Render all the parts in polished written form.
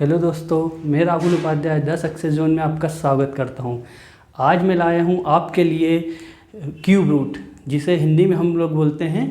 Hello दोस्तों, मैं Rahul Upadhyay the success zone में आपका स्वागत करता हूं। आज मैं लाया हूं आपके लिए क्यूब रूट, जिसे हिंदी में हम लोग बोलते हैं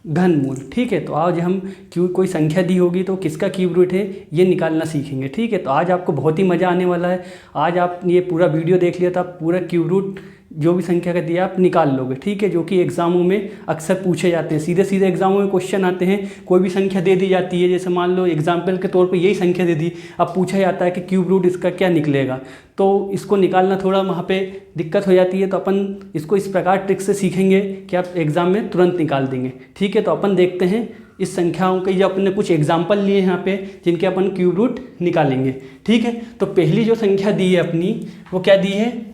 घनमूल। ठीक है, तो आज हम कोई संख्या दी होगी तो किसका क्यूब रूट है ये निकालना सीखेंगे। ठीक है, तो आज आपको बहुत ही मज़ा आने वाला है। आज आप ये पूरा वीडियो देख लिया तो आप पूरा क्यूब रूट जो भी संख्या का दिया आप निकाल लोगे। ठीक है, जो कि एग्ज़ामों में अक्सर पूछे जाते हैं। सीधे सीधे एग्जामों में क्वेश्चन आते हैं। कोई भी संख्या दे दी जाती है, जैसे मान लो एग्जाम्पल के तौर पे यही संख्या दे दी, अब पूछा जाता है कि क्यूब रूट इसका क्या निकलेगा, तो इसको निकालना थोड़ा वहाँ पे दिक्कत हो जाती है। तो अपन इसको इस प्रकार ट्रिक से सीखेंगे कि आप एग्ज़ाम में तुरंत निकाल देंगे। ठीक है, तो अपन देखते हैं इस संख्याओं के, जो अपन ने कुछ एग्जाम्पल लिए यहाँ पे जिनके अपन क्यूब रूट निकालेंगे। ठीक है, तो पहली जो संख्या दी है अपनी वो क्या दी है,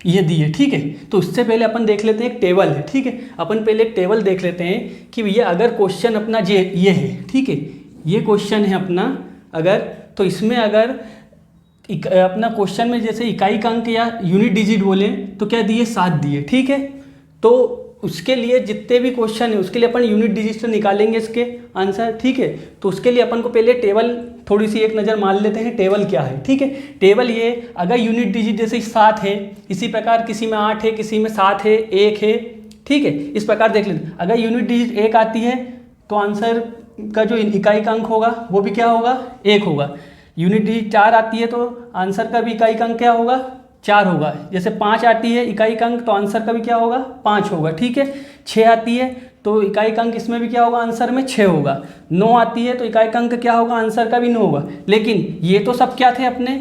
ये दी है। ठीक है, तो उससे पहले अपन देख लेते हैं एक टेबल है। ठीक है, अपन पहले एक टेबल देख लेते हैं कि ये अगर क्वेश्चन अपना ये है। ठीक है, ये क्वेश्चन है अपना अगर, तो इसमें अगर अपना क्वेश्चन में जैसे इकाई का अंक या यूनिट डिजिट बोले तो क्या दिए, 7 दिए। ठीक है, तो उसके लिए जितने भी क्वेश्चन है उसके लिए अपन यूनिट डिजिट से निकालेंगे इसके आंसर। ठीक है, तो उसके लिए अपन को पहले टेबल थोड़ी सी एक नज़र मार लेते हैं टेबल क्या है। ठीक है, टेबल ये अगर यूनिट डिजिट जैसे 7 है, इसी प्रकार किसी में 8 है, किसी में 7 है, 1 है। ठीक है, इस प्रकार देख लेते हैं। अगर यूनिट डिजिट 1 आती है तो आंसर का जो इकाई का अंक होगा वो भी क्या होगा, 1 होगा। यूनिट डिजिट 4 आती है तो आंसर का भी इकाई का अंक क्या होगा, 4 होगा। जैसे 5 आती है इकाई का अंक तो आंसर का भी क्या होगा, 5 होगा। ठीक है, 6 आती है तो इकाई का अंक इसमें भी क्या होगा, आंसर में 6 होगा। 9 आती है तो इकाई का अंक क्या होगा, आंसर का भी 9 होगा। लेकिन ये तो सब क्या थे अपने,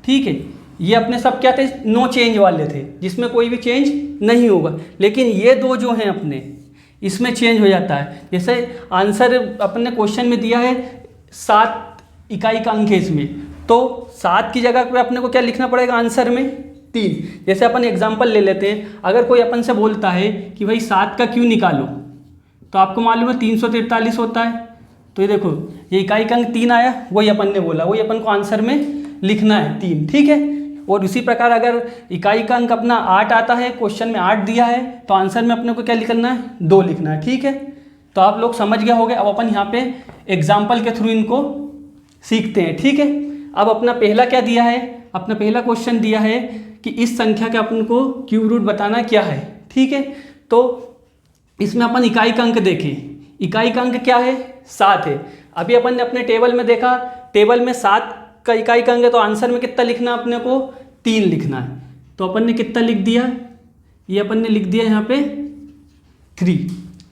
ठीक है, ये अपने सब क्या थे, नो चेंज वाले थे, जिसमें कोई भी चेंज नहीं होगा। लेकिन ये दो जो हैं अपने, इसमें चेंज हो जाता है। जैसे आंसर अपने क्वेश्चन में दिया है 7 इकाई का अंक है इसमें, तो 7 की जगह पे अपने को क्या लिखना पड़ेगा आंसर में, 3। जैसे अपन एग्जांपल ले लेते हैं, अगर कोई अपन से बोलता है कि भाई 7 का क्यों निकालो, तो आपको मालूम है 343 होता है। तो ये देखो, ये इकाई का अंक 3 आया, वही अपन ने बोला, वही अपन को आंसर में लिखना है 3। ठीक है, और उसी प्रकार अगर इकाई का अंक अपना 8 आता है, क्वेश्चन में 8 दिया है, तो आंसर में अपने को क्या लिखना है, 2 लिखना है। ठीक है, तो आप लोग समझ गए होंगे। अब अपन यहाँ पे एग्जाम्पल के थ्रू इनको सीखते हैं। ठीक है, अब अपना पहला क्या दिया है, अपना पहला क्वेश्चन दिया है कि इस संख्या का अपन को क्यूब रूट बताना क्या है। ठीक है, तो इसमें अपन इकाई का अंक देखें, इकाई का अंक क्या है, 7 है। अभी अपन ने अपने टेबल में देखा, टेबल में 7 का इकाई का अंक है, तो आंसर में कितना लिखना अपने को, 3 लिखना है। तो अपन ने कितना लिख दिया, ये अपन ने लिख दिया यहाँ पे 3।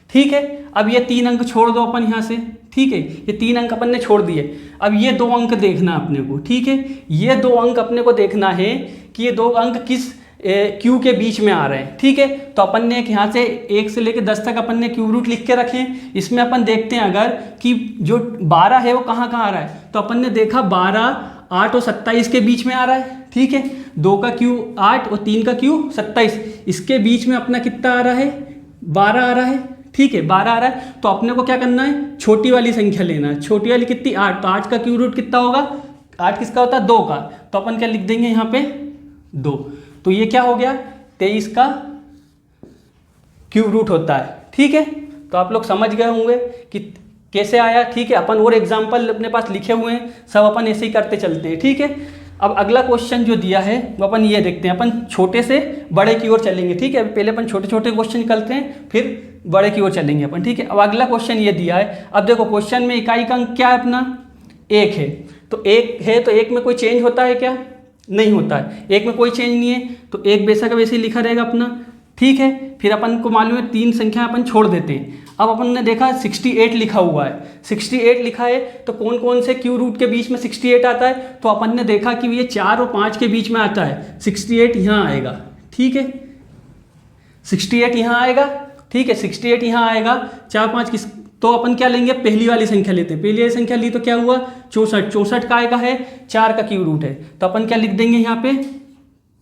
ठीक है, अब ये 3 अंक छोड़ दो अपन यहाँ से। ठीक है, ये 3 अंक अपन ने छोड़ दिए। अब ये 2 अंक देखना अपने को। ठीक है, ये 2 अंक अपने को देखना है कि ये 2 अंक किस क्यू के बीच में आ रहे हैं। ठीक है, तो अपन ने एक यहाँ से 1 से लेकर 10 तक अपन ने क्यूब रूट लिख के रखे हैं। इसमें अपन देखते हैं अगर कि जो 12 है वो कहाँ कहाँ आ रहा है, तो अपन ने देखा 12, 8 और 27 के बीच में आ रहा है। ठीक है, 2 का क्यू 8 और 3 का क्यू 27, इसके बीच में अपना कितना आ रहा है, 12 आ रहा है। ठीक है, 12 आ रहा है, तो अपने को क्या करना है, छोटी वाली संख्या लेना है। छोटी वाली कितनी, 8, तो 8 का क्यूब रूट कितना होगा, 8 किसका होता है, 2 का, तो अपन क्या लिख देंगे यहाँ पे 2। तो ये क्या हो गया, 23 का क्यूब रूट होता है। ठीक है, तो आप लोग समझ गए होंगे कि कैसे आया। ठीक है, अपन और एग्जाम्पल अपने पास लिखे हुए हैं, सब अपन ऐसे ही करते चलते हैं। ठीक है, अब अगला क्वेश्चन जो दिया है वो अपन ये देखते हैं, अपन छोटे से बड़े की ओर चलेंगे। ठीक है, पहले अपन छोटे छोटे क्वेश्चन निकलते हैं, फिर बड़े की ओर चलेंगे अपन। ठीक है, अब अगला क्वेश्चन ये दिया है। अब देखो क्वेश्चन में इकाई का अंक क्या है अपना, 1 है। तो 1 है तो 1 में कोई चेंज होता है क्या, नहीं होता है। 1 में कोई चेंज नहीं है, तो 1 वैसा का वैसे ही लिखा रहेगा अपना। ठीक है, फिर अपन को मालूम है 3 संख्या अपन छोड़ देते हैं। अब अपन ने देखा 68 लिखा हुआ है, 68 लिखा है, तो कौन कौन से क्यू रूट के बीच में 68 आता है, तो अपन ने देखा कि ये 4 और 5 के बीच में आता है। 68 यहाँ आएगा। ठीक है, 68 यहाँ आएगा। ठीक है, 68 यहाँ आएगा। 4, 5 किस, तो अपन क्या लेंगे, पहली वाली संख्या लेते हैं। पहली वाली संख्या ली तो क्या हुआ, 64। 64 का आएगा है, 4 का क्यूब रूट है, तो अपन क्या लिख देंगे यहाँ पे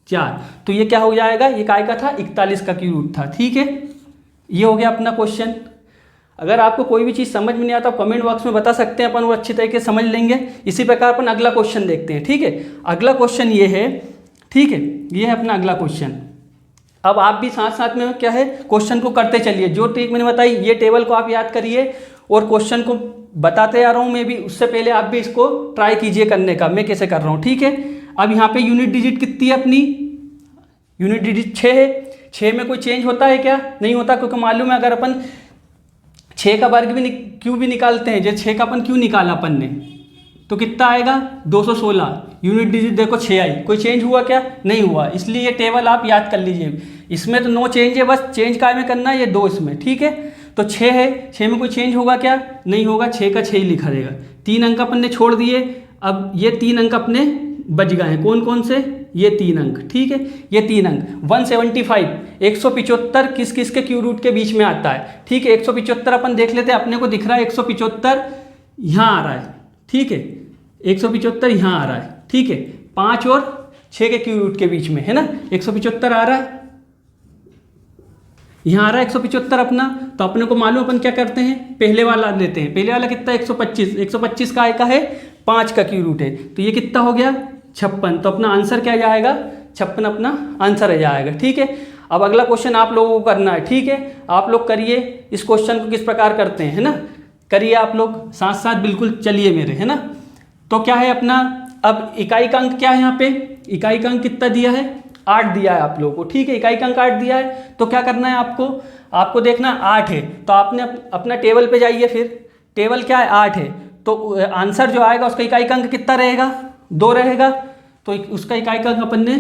4। तो ये क्या हो जाएगा, ये काय का था, 41 का क्यूब रूट था। ठीक है, ये हो गया अपना क्वेश्चन। अगर आपको कोई भी चीज़ समझ में नहीं आता कमेंट बॉक्स में बता सकते हैं, अपन वो अच्छी तरीके से समझ लेंगे। इसी प्रकार अपन अगला क्वेश्चन देखते हैं। ठीक है, अगला क्वेश्चन ये है। ठीक है, ये है अपना अगला क्वेश्चन। अब आप भी साथ साथ में क्या है, क्वेश्चन को करते चलिए। जो ट्रिक मैंने बताई, ये टेबल को आप याद करिए और क्वेश्चन को बताते आ रहा हूँ मैं भी, उससे पहले आप भी इसको ट्राई कीजिए करने का, मैं कैसे कर रहा हूँ, ठीक है। अब यहाँ पे यूनिट डिजिट कितनी है अपनी, यूनिट डिजिट 6 है। 6 में कोई चेंज होता है क्या, नहीं होता, क्योंकि मालूम है अगर अपन 6 का वर्ग भी क्यों भी निकालते हैं, जैसे 6 का अपन क्यों निकाला अपन ने, तो कितना आएगा 216। यूनिट डिजिट देखो 6 आई, कोई चेंज हुआ क्या, नहीं हुआ, इसलिए ये टेबल आप याद कर लीजिए। इसमें तो नो चेंज है, बस चेंज काय में करना है, ये 2 इसमें, ठीक है। तो 6 है, 6 में कोई चेंज होगा क्या, नहीं होगा, 6 का 6 ही लिखा रहेगा। 3 अंक अपन ने छोड़ दिए, अब ये 3 अंक अपने बच गए हैं, कौन कौन से, ये 3 अंक, ठीक है। ये 3 अंक 175 175 किस किस के क्यू रूट के बीच में आता है, ठीक है। 175 अपन देख लेते हैं, अपने को दिख रहा है 175 यहाँ आ रहा है, ठीक है। 175 यहाँ आ रहा है, ठीक है। 5 और 6 के क्यू रूट के बीच में है ना, 175 आ रहा है, यहाँ आ रहा है 175 अपना। तो अपने को मालूम, अपन क्या करते हैं, पहले वाला लेते हैं। पहले वाला कितना है 125, 125 का का है 5 का क्यू रूट है, तो ये कितना हो गया 56। तो अपना आंसर क्या जाएगा 56, अपना आंसर आ जाएगा, ठीक है। अब अगला क्वेश्चन आप लोगों को करना है, ठीक है। आप लोग करिए इस क्वेश्चन को किस प्रकार करते हैं, है ना, करिए आप लोग साथ साथ बिल्कुल चलिए मेरे, है ना। तो क्या है अपना, अब इकाई का अंक क्या है यहाँ पे, इकाई का अंक कितना दिया है 8 दिया है आप लोगों को, ठीक है। इकाई का अंक 8 दिया है, तो क्या करना है आपको, आपको देखना 8 है, तो आपने अपना टेबल पे जाइए, फिर टेबल क्या है 8 है, तो आंसर जो आएगा उसका इकाई का अंक कितना रहेगा 2 रहेगा, तो उसका इकाई का अंक अपन ने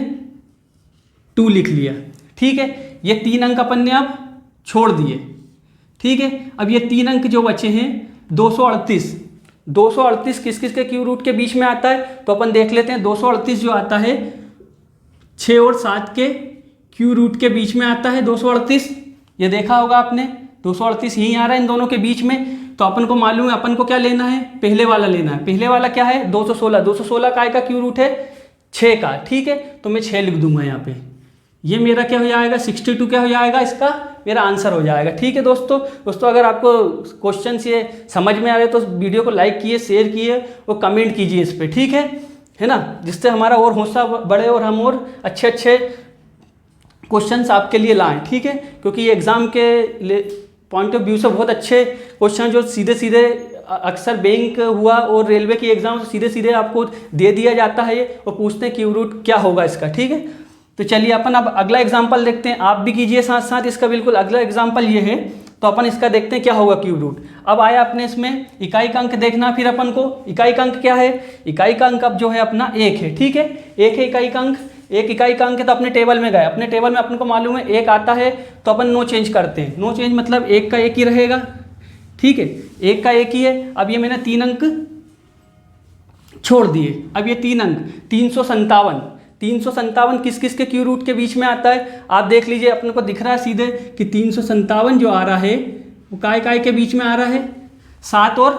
2 लिख लिया, ठीक है। ये 3 अंक अपन ने अब छोड़ दिए, ठीक है। अब ये 3 अंक जो बचे हैं 238, 238 किस किस के क्यू रूट के बीच में आता है, तो अपन देख लेते हैं। 238 जो आता है 6 और 7 के क्यू रूट के बीच में आता है 238, ये देखा होगा आपने, 238 यहीं आ रहा है इन दोनों के बीच में। तो अपन को मालूम है अपन को क्या लेना है, पहले वाला लेना है। पहले वाला क्या है 216, 216 काय का क्यू रूट है 6 का, ठीक है। तो मैं 6 लिख दूंगा यहाँ पे, ये मेरा क्या हो जाएगा 62 क्या हो जाएगा, इसका मेरा आंसर हो जाएगा, ठीक है। दोस्तों अगर आपको क्वेश्चन ये समझ में आ रहे तो वीडियो को लाइक कीजिए, शेयर कीजिए और कमेंट कीजिए इस पर, ठीक है ना, जिससे हमारा और हौसला बढ़े और हम और अच्छे अच्छे क्वेश्चंस आपके लिए लाएं, ठीक है। क्योंकि ये एग्ज़ाम के पॉइंट ऑफ व्यू से बहुत अच्छे क्वेश्चन जो सीधे सीधे अक्सर बैंक हुआ और रेलवे की एग्ज़ाम से सीधे सीधे आपको दे दिया जाता है और पूछते हैं क्यू रूट क्या होगा इसका, ठीक है। तो चलिए अपन अब अगला एग्जाम्पल देखते हैं, आप भी कीजिए साथ साथ इसका, बिल्कुल अगला एग्जाम्पल ये है। तो अपन इसका देखते हैं क्या होगा क्यूब रूट। अब आया अपने इसमें इकाई का अंक देखना, फिर अपन को इकाई का अंक क्या है, इकाई का अंक अब जो है अपना 1 है, ठीक है। 1 है इकाई का अंक, 1 इकाई का अंक है, तो अपने टेबल में गए, अपने टेबल में अपन को मालूम है 1 आता है, तो अपन नो चेंज करते हैं। नो चेंज मतलब 1 का 1 ही रहेगा, ठीक है, 1 का 1 ही है। अब ये मैंने 3 अंक छोड़ दिए, अब ये 3 अंक 357 किस किस के क्यू रूट के बीच में आता है, आप देख लीजिए, अपने को दिख रहा है सीधे कि 357 जो आ रहा है वो काय के बीच में आ रहा है, 7 और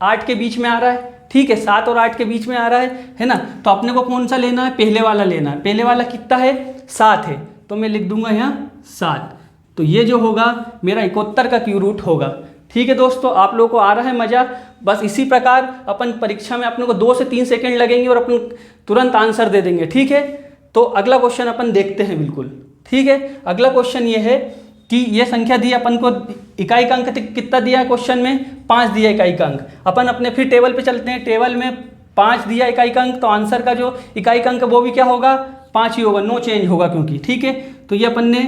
8 के बीच में आ रहा है, ठीक है, 7 और 8 के बीच में आ रहा है ना। तो अपने को कौन सा लेना है, पहले वाला लेना है। पहले वाला कितना है 7 है, तो मैं लिख दूंगा यहाँ 7। तो ये जो होगा मेरा 71 का क्यू रूट होगा, ठीक है। दोस्तों आप लोगों को आ रहा है मज़ा, बस इसी प्रकार अपन परीक्षा में अपने को 2 से 3 सेकंड लगेंगे और अपन तुरंत आंसर दे देंगे, ठीक है। तो अगला क्वेश्चन अपन देखते हैं, बिल्कुल ठीक है। अगला क्वेश्चन ये है कि ये संख्या दी अपन को, इकाई का अंक कितना दिया है क्वेश्चन में, 5 दिया इकाई का अंक। अपन अपने फिर टेबल पे चलते हैं, टेबल में 5 दिया इकाई का अंक, तो आंसर का जो इकाई का अंक वो भी क्या होगा 5 ही होगा, नो चेंज होगा क्योंकि, ठीक है। तो ये अपन ने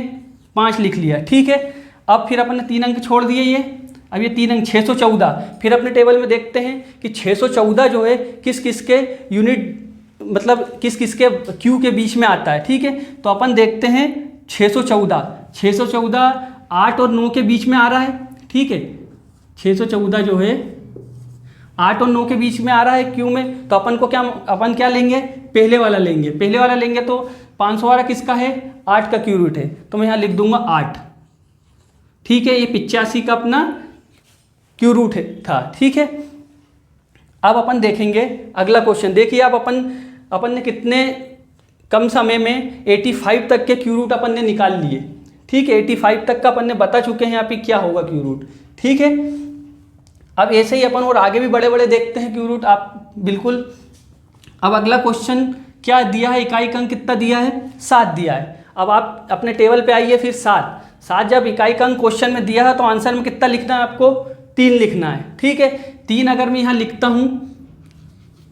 5 लिख लिया, ठीक है। अब फिर अपन ने 3 अंक छोड़ दिए, ये अब ये 3 अंक 614, फिर अपने टेबल में देखते हैं कि 614 जो है किस किस के यूनिट मतलब किस किस के क्यू के बीच में आता है, ठीक है। तो अपन देखते हैं 614 8 और 9 के बीच में आ रहा है, ठीक है। 614 जो है 8 और 9 के बीच में आ रहा है क्यू में, तो अपन क्या लेंगे, पहले वाला लेंगे। पहले वाला लेंगे तो 500 वाला किसका है, 8 का क्यू रूट है, तो मैं यहाँ लिख दूंगा 8, ठीक है। ये 85 का अपना क्यू रूट है था, ठीक है। अब अपन देखेंगे अगला क्वेश्चन, देखिए आप अपन ने कितने कम समय में 85 तक के क्यू रूट अपन ने निकाल लिए, ठीक है। 85 तक का अपन ने बता चुके हैं यहाँ पे क्या होगा क्यू रूट, ठीक है। अब ऐसे ही अपन और आगे भी बड़े बड़े देखते हैं क्यू रूट, आप बिल्कुल। अब अगला क्वेश्चन क्या दिया है, इकाई का अंक कितना दिया है, 7 दिया है। अब आप अपने टेबल पे आइए, फिर 7 जब इकाई का अंक क्वेश्चन में दिया है तो आंसर में कितना लिखना है आपको, 3 लिखना है, ठीक है। 3 अगर मैं यहाँ लिखता हूँ,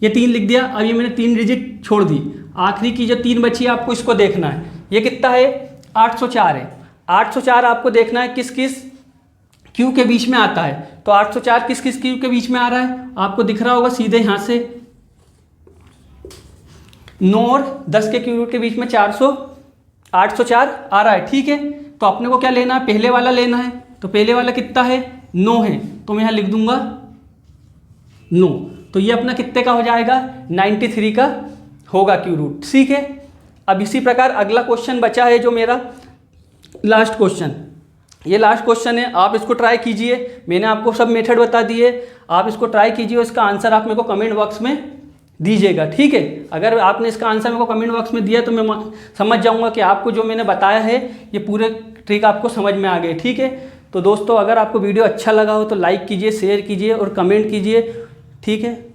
ये 3 लिख दिया, अब ये मैंने 3 डिजिट छोड़ दी, आखिरी की जो 3 बची है आपको इसको देखना है। ये कितना है? 804 है। 804 आपको देखना है किस किस क्यू के बीच में आता है। तो 804 किस किस क्यू के बीच में आ रहा है आपको दिख रहा होगा सीधे यहाँ से, 9 और 10 के क्यू के बीच में 804 आ रहा है, ठीक है। तो अपने को क्या लेना है? पहले वाला लेना है। तो पहले वाला कितना है? 9 है, तो मैं यहाँ लिख दूंगा 9। तो ये अपना कितने का हो जाएगा? 93 का होगा क्यू रूट, ठीक है। अब इसी प्रकार अगला क्वेश्चन बचा है जो मेरा लास्ट क्वेश्चन, ये लास्ट क्वेश्चन है, आप इसको ट्राई कीजिए। मैंने आपको सब मेथड बता दिए, आप इसको ट्राई कीजिए और इसका आंसर आप मेरे को कमेंट बॉक्स में दीजिएगा, ठीक है। अगर आपने इसका आंसर मेरे को कमेंट बॉक्स में दिया तो मैं समझ जाऊंगा कि आपको जो मैंने बताया है ये पूरे ट्रिक आपको समझ में आ गए, ठीक है। तो दोस्तों अगर आपको वीडियो अच्छा लगा हो तो लाइक कीजिए, शेयर कीजिए और कमेंट कीजिए, ठीक है।